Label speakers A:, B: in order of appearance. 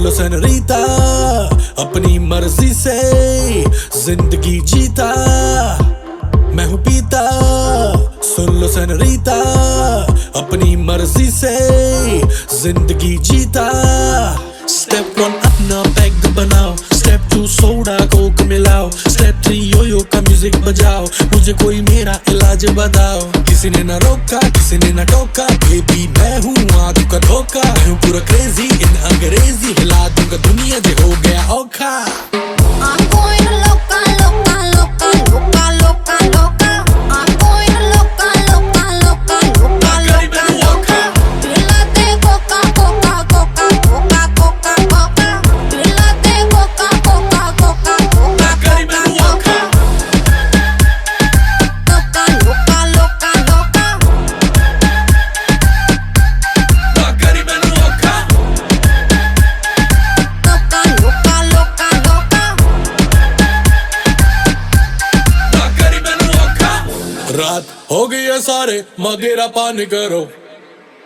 A: लो सेनोरीता, अपनी मर्जी से जिंदगी जीता मैं हूँ पीता। सुन लो सेनोरीता, अपनी मर्जी से जिंदगी जीता। स्टेप 1 अपना पैग बनाओ, स्टेप 2 सोडा कोक मिलाओ, स्टेप 3 योयो का म्यूजिक बजाओ, मुझे कोई मेरा इलाज बताओ। किसी ने ना रोका, किसी ने ना टोका, बेबी मैं हूँ आंखों का धोखा। मैं हूँ पूरा क्रेजी इन अंग्रेजी, हिला दूंगा दुनिया जे हो गया औखा। रात हो गई है सारे मगेरा पानी करो।